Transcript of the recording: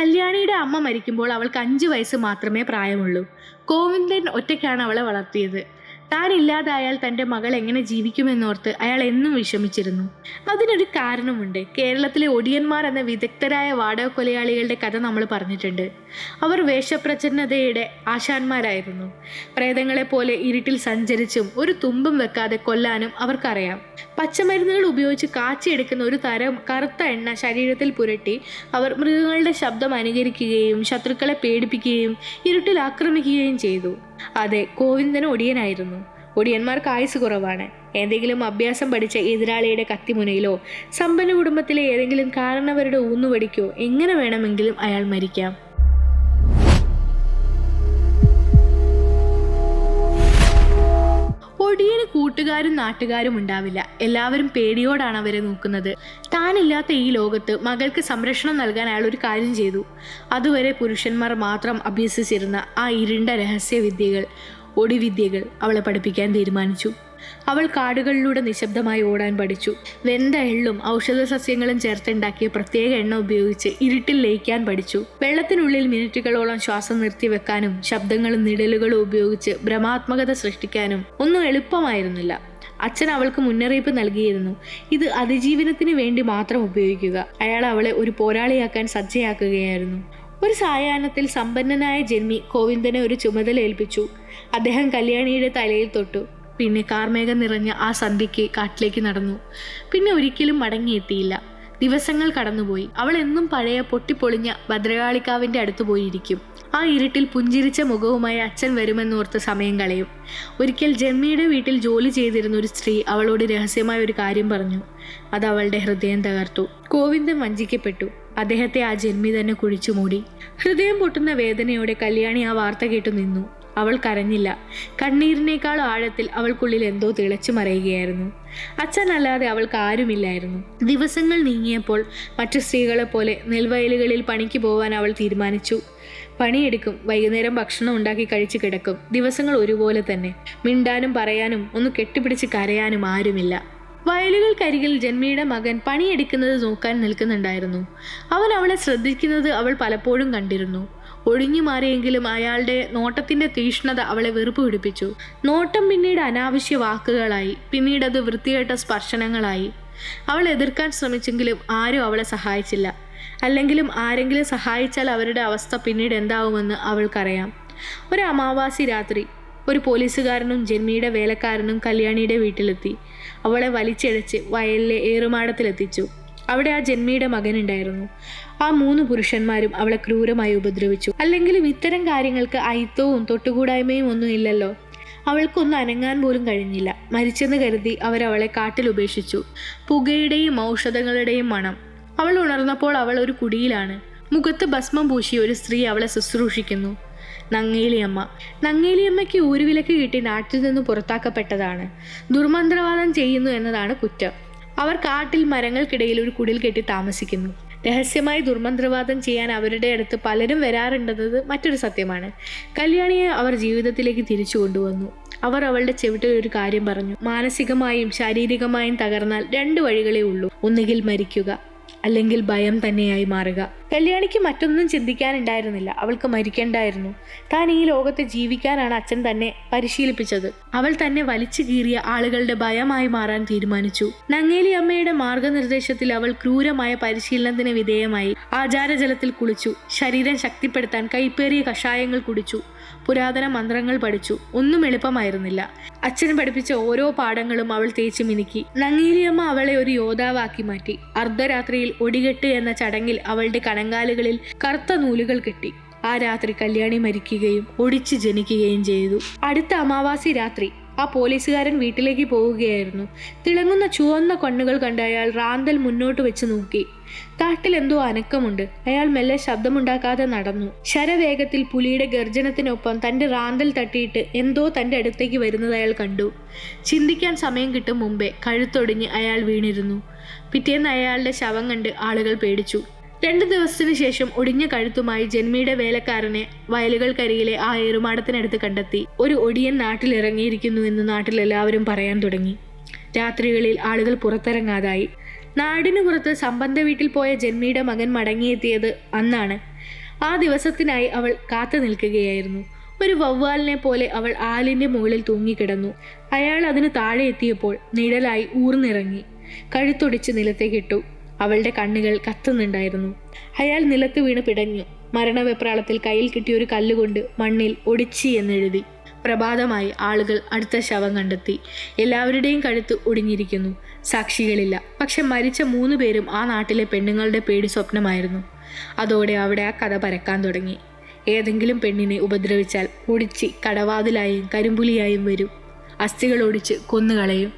കല്യാണിയുടെ അമ്മ മരിക്കുമ്പോൾ അവൾക്ക് 5 വയസ്സ് മാത്രമേ പ്രായമുള്ളൂ. ഗോവിന്ദൻ ഒറ്റയ്ക്കാണ് അവളെ വളർത്തിയത്. താൻ ഇല്ലാതായാൽ തൻ്റെ മകൾ എങ്ങനെ ജീവിക്കുമെന്നോർത്ത് അയാൾ എന്നും വിഷമിച്ചിരുന്നു. അതിനൊരു കാരണമുണ്ട്. കേരളത്തിലെ ഒടിയന്മാർ എന്ന വിദഗ്ധരായ വാടക കൊലയാളികളുടെ കഥ നമ്മൾ പറഞ്ഞിട്ടുണ്ട്. അവർ വേഷപ്രച്ഛന്നതയുടെ ആശാന്മാരായിരുന്നു. പ്രേതങ്ങളെപ്പോലെ ഇരുട്ടിൽ സഞ്ചരിച്ചും ഒരു തുമ്പും വെക്കാതെ കൊല്ലാനും അവർക്കറിയാം. പച്ചമരുന്നുകൾ ഉപയോഗിച്ച് കാച്ചിയെടുക്കുന്ന ഒരു തരം കറുത്ത എണ്ണ ശരീരത്തിൽ പുരട്ടി അവർ മൃഗങ്ങളുടെ ശബ്ദം അനുകരിക്കുകയും ശത്രുക്കളെ പേടിപ്പിക്കുകയും ഇരുട്ടിൽ ആക്രമിക്കുകയും ചെയ്തു. അതെ, ഗോവിന്ദൻ ഒടിയനായിരുന്നു. ഒടിയന്മാർക്ക് ആയുസ് കുറവാണ്. ഏതെങ്കിലും അഭ്യാസം പഠിച്ച എതിരാളിയുടെ കത്തിമുനയിലോ സമ്പന്ന കുടുംബത്തിലെ ഏതെങ്കിലും കാരണവരുടെ ഊന്നുവടിക്കോ എങ്ങനെ വേണമെങ്കിലും അയാൾ മരിക്കാം. ഒടിയന് കൂട്ടുകാരും നാട്ടുകാരും ഉണ്ടാവില്ല. എല്ലാവരും പേടിയോടാണ് അവരെ നോക്കുന്നത്. താനില്ലാത്ത ഈ ലോകത്ത് മകൾക്ക് സംരക്ഷണം നൽകാൻ അയാൾ ഒരു കാര്യം ചെയ്തു. അതുവരെ പുരുഷന്മാർ മാത്രം അഭ്യസിച്ചിരുന്ന ആ ഇരുണ്ട രഹസ്യവിദ്യകൾ, ഒടിവിദ്യകൾ അവളെ പഠിപ്പിക്കാൻ തീരുമാനിച്ചു. അവൾ കാടുകളിലൂടെ നിശബ്ദമായി ഓടാൻ പഠിച്ചു. വെന്ത എള്ളും ഔഷധ സസ്യങ്ങളും ചേർത്തുണ്ടാക്കിയ പ്രത്യേക എണ്ണ ഉപയോഗിച്ച് ഇരുട്ടിൽ ലയിക്കാൻ പഠിച്ചു. വെള്ളത്തിനുള്ളിൽ മിനിറ്റുകളോളം ശ്വാസം നിർത്തിവെക്കാനും ശബ്ദങ്ങളും നിഴലുകളും ഉപയോഗിച്ച് ഭ്രമാത്മകത സൃഷ്ടിക്കാനും ഒന്നും എളുപ്പമായിരുന്നില്ല. അച്ഛൻ അവൾക്ക് മുന്നറിയിപ്പ് നൽകിയിരുന്നു. ഇത് അതിജീവനത്തിന് വേണ്ടി മാത്രം ഉപയോഗിക്കുക. അയാൾ അവളെ ഒരു പോരാളിയാക്കാൻ സജ്ജയാക്കുകയായിരുന്നു. ഒരു സായാഹ്നത്തിൽ സമ്പന്നനായ ജന്മി ഗോവിന്ദനെ ഒരു ചുമതല ഏൽപ്പിച്ചു. അദ്ദേഹം കല്യാണിയുടെ തലയിൽ തൊട്ടു. പിന്നെ കാർമേഘം നിറഞ്ഞ ആ സന്ധ്യയ്ക്ക് കാട്ടിലേക്ക് നടന്നു. പിന്നെ ഒരിക്കലും മടങ്ങിയെത്തിയില്ല. ദിവസങ്ങൾ കടന്നുപോയി. അവൾ എന്നും പഴയ പൊട്ടിപ്പൊളിഞ്ഞ ഭദ്രകാളിക്കാവിൻ്റെ അടുത്ത് പോയിരിക്കും. ആ ഇരുട്ടിൽ പുഞ്ചിരിച്ച മുഖവുമായി അച്ഛൻ വരുമെന്നോർത്ത് സമയം കളയും. ഒരിക്കൽ ജന്മിയുടെ വീട്ടിൽ ജോലി ചെയ്തിരുന്ന ഒരു സ്ത്രീ അവളോട് രഹസ്യമായ ഒരു കാര്യം പറഞ്ഞു. അത് അവളുടെ ഹൃദയം തകർത്തു. ഗോവിന്ദൻ വഞ്ചിക്കപ്പെട്ടു. അദ്ദേഹത്തെ ആ ജന്മി തന്നെ കുഴിച്ചു മൂടി. ഹൃദയം പൊട്ടുന്ന വേദനയോടെ കല്യാണി ആ വാർത്ത കേട്ടു നിന്നു. അവൾ കരഞ്ഞില്ല. കണ്ണീരിനേക്കാൾ ആഴത്തിൽ അവൾക്കുള്ളിൽ എന്തോ തിളച്ചു മറയുകയായിരുന്നു. അച്ഛനല്ലാതെ അവൾക്ക് ആരുമില്ലായിരുന്നു. ദിവസങ്ങൾ നീങ്ങിയപ്പോൾ മറ്റു സ്ത്രീകളെപ്പോലെ നെൽവയലുകളിൽ പണിക്ക് പോവാൻ അവൾ തീരുമാനിച്ചു. പണിയെടുക്കും, വൈകുന്നേരം ഭക്ഷണം ഉണ്ടാക്കി കഴിച്ച് കിടക്കും. ദിവസങ്ങൾ ഒരുപോലെ തന്നെ. മിണ്ടാനും പറയാനും ഒന്ന് കെട്ടിപ്പിടിച്ച് കരയാനും ആരുമില്ല. വയലുകൾക്കരികിൽ ജന്മിയുടെ മകൻ പണിയെടുക്കുന്നത് നോക്കാൻ നിൽക്കുന്നുണ്ടായിരുന്നു. അവൻ അവളെ ശ്രദ്ധിക്കുന്നത് അവൾ പലപ്പോഴും കണ്ടിരുന്നു. ഒഴിഞ്ഞു മാറിയെങ്കിലും അയാളുടെ നോട്ടത്തിൻ്റെ തീഷ്ണത അവളെ വെറുപ്പ് പിടിപ്പിച്ചു. നോട്ടം പിന്നീട് അനാവശ്യ വാക്കുകളായി. പിന്നീട് അത് വൃത്തികെട്ട സ്പർശനങ്ങളായി. അവൾ എതിർക്കാൻ ശ്രമിച്ചെങ്കിലും ആരും അവളെ സഹായിച്ചില്ല. അല്ലെങ്കിലും ആരെങ്കിലും സഹായിച്ചാൽ അവരുടെ അവസ്ഥ പിന്നീട് എന്താവുമെന്ന് അവൾക്കറിയാം. ഒരു അമാവാസി രാത്രി ഒരു പോലീസുകാരനും ജന്മിയുടെ വേലക്കാരനും കല്യാണിയുടെ വീട്ടിലെത്തി. അവളെ വലിച്ചിഴച്ച് വയലിലെ ഏറുമാടത്തിലെത്തിച്ചു. അവിടെ ആ ജന്മിയുടെ മകനുണ്ടായിരുന്നു. ആ 3 പുരുഷന്മാരും അവളെ ക്രൂരമായി ഉപദ്രവിച്ചു. അല്ലെങ്കിലും ഇത്തരം കാര്യങ്ങൾക്ക് അയിത്തവും തൊട്ടുകൂടായ്മയും ഒന്നും ഇല്ലല്ലോ. അവൾക്കൊന്നും അനങ്ങാൻ പോലും കഴിഞ്ഞില്ല. മരിച്ചെന്ന് കരുതി അവരവളെ കാട്ടിൽ ഉപേക്ഷിച്ചു. പുകയുടെയും ഔഷധങ്ങളുടെയും മണം. അവൾ ഉണർന്നപ്പോൾ അവൾ ഒരു കുടിയിലാണ്. മുഖത്ത് ഭസ്മം പൂശി ഒരു സ്ത്രീ അവളെ ശുശ്രൂഷിക്കുന്നു. നങ്ങേലിയമ്മ. നങ്ങേലിയമ്മയ്ക്ക് ഊരുവിലക്ക് കിട്ടി നാട്ടിൽ നിന്ന് പുറത്താക്കപ്പെട്ടതാണ്. ദുർമന്ത്രവാദം ചെയ്യുന്നു എന്നതാണ് കുറ്റം. അവർ കാട്ടിൽ മരങ്ങൾക്കിടയിൽ ഒരു കുടിൽ കെട്ടി താമസിക്കുന്നു. രഹസ്യമായി ദുർമന്ത്രവാദം ചെയ്യാൻ അവരുടെ അടുത്ത് പലരും വരാറുണ്ടെന്നത് മറ്റൊരു സത്യമാണ്. കല്യാണിയെ അവർ ജീവിതത്തിലേക്ക് തിരിച്ചു കൊണ്ടുവന്നു. അവർ അവളുടെ ചെവിട്ടിൽ ഒരു കാര്യം പറഞ്ഞു. മാനസികമായും ശാരീരികമായും തകർന്നാൽ 2 വഴികളേ ഉള്ളൂ. ഒന്നുകിൽ മരിക്കുക, അല്ലെങ്കിൽ ഭയം തന്നെയായി മാറുക. കല്യാണിക്ക് മറ്റൊന്നും ചിന്തിക്കാനുണ്ടായിരുന്നില്ല. അവൾക്ക് മരിക്കണ്ടായിരുന്നു. താൻ ഈ ലോകത്ത് ജീവിക്കാനാണ് അച്ഛൻ തന്നെ പരിശീലിപ്പിച്ചത്. അവൾ തന്നെ വലിച്ചു കീറിയ ആളുകളുടെ ഭയമായി മാറാൻ തീരുമാനിച്ചു. നങ്ങേലി അമ്മയുടെ മാർഗനിർദ്ദേശത്തിൽ അവൾ ക്രൂരമായ പരിശീലനത്തിന് വിധേയമായി. ആചാരജലത്തിൽ കുളിച്ചു. ശരീരം ശക്തിപ്പെടുത്താൻ കൈപ്പേറിയ കഷായങ്ങൾ കുടിച്ചു. പുരാതന മന്ത്രങ്ങൾ പഠിച്ചു. ഒന്നും എളുപ്പമായിരുന്നില്ല. അച്ഛൻ പഠിപ്പിച്ച ഓരോ പാഠങ്ങളും അവൾ തേച്ചു മിനുക്കി. നങ്ങേലിയമ്മ അവളെ ഒരു യോദ്ധാവാക്കി മാറ്റി. അർദ്ധരാത്രിയിൽ ഒടികെട്ട് എന്ന ചടങ്ങിൽ അവളുടെ കണങ്കാലുകളിൽ കറുത്ത നൂലുകൾ കെട്ടി. ആ രാത്രി കല്യാണി മരിക്കുകയും ഒടിച്ച് ജനിക്കുകയും ചെയ്തു. അടുത്ത അമാവാസി രാത്രി ആ പോലീസുകാരൻ വീട്ടിലേക്ക് പോവുകയായിരുന്നു. തിളങ്ങുന്ന ചുവന്ന കണ്ണുകൾ കണ്ട് അയാൾ റാന്തൽ മുന്നോട്ട് വെച്ച് നോക്കി. കാട്ടിൽ എന്തോ അനക്കമുണ്ട്. അയാൾ മെല്ലെ ശബ്ദമുണ്ടാക്കാതെ നടന്നു. ശരവേഗത്തിൽ പുലിയുടെ ഗർജനത്തിനൊപ്പം തൻ്റെ റാന്തൽ തട്ടിയിട്ട് എന്തോ തൻ്റെ അടുത്തേക്ക് വരുന്നത് അയാൾ കണ്ടു. ചിന്തിക്കാൻ സമയം കിട്ടും മുമ്പേ കഴുത്തൊടിഞ്ഞ് അയാൾ വീണിരുന്നു. പിറ്റേന്ന് അയാളുടെ ശവം കണ്ട് ആളുകൾ പേടിച്ചു. 2 ദിവസത്തിന് ശേഷം ഒടിഞ്ഞ കഴുത്തുമായി ജന്മിയുടെ വേലക്കാരനെ വയലുകൾക്കരികിലെ ആ ഏറുമാടത്തിനടുത്ത് കണ്ടെത്തി. ഒരു ഒടിയൻ നാട്ടിലിറങ്ങിയിരിക്കുന്നു എന്ന് നാട്ടിലെല്ലാവരും പറയാൻ തുടങ്ങി. രാത്രികളിൽ ആളുകൾ പുറത്തിറങ്ങാതായി. നാടിനു പുറത്ത് സംബന്ധ വീട്ടിൽ പോയ ജന്മിയുടെ മകൻ മടങ്ങിയെത്തിയത് അന്നാണ്. ആ ദിവസത്തിനായി അവൾ കാത്തു നിൽക്കുകയായിരുന്നു. ഒരു വവ്വാലിനെ പോലെ അവൾ ആലിൻ്റെ മുകളിൽ തൂങ്ങിക്കിടന്നു. അയാൾ അതിന് താഴെ എത്തിയപ്പോൾ നിഴലായി ഊർന്നിറങ്ങി കഴുത്തൊടിച്ച് നിലത്തേക്കിട്ടു. അവളുടെ കണ്ണുകൾ കത്തുന്നുണ്ടായിരുന്നു. അയാൾ നിലത്ത് വീണ് പിടഞ്ഞു. മരണവെപ്രാളത്തിൽ കയ്യിൽ കിട്ടിയ ഒരു കല്ലുകൊണ്ട് മണ്ണിൽ ഒടിച്ചി എന്നെഴുതി. പ്രഭാതമായി ആളുകൾ അടുത്ത ശവം കണ്ടെത്തി. എല്ലാവരുടെയും കഴുത്ത് ഒടിഞ്ഞിരിക്കുന്നു. സാക്ഷികളില്ല. പക്ഷെ മരിച്ച 3 പേരും ആ നാട്ടിലെ പെണ്ണുങ്ങളുടെ പേടി സ്വപ്നമായിരുന്നു. അതോടെ അവിടെ ആ കഥ പരക്കാൻ തുടങ്ങി. ഏതെങ്കിലും പെണ്ണിനെ ഉപദ്രവിച്ചാൽ ഒടിച്ച് കടവാതിലായും കരിമ്പുലിയായും വരും. അസ്ഥികൾ ഒടിച്ച് കൊന്നുകളയും.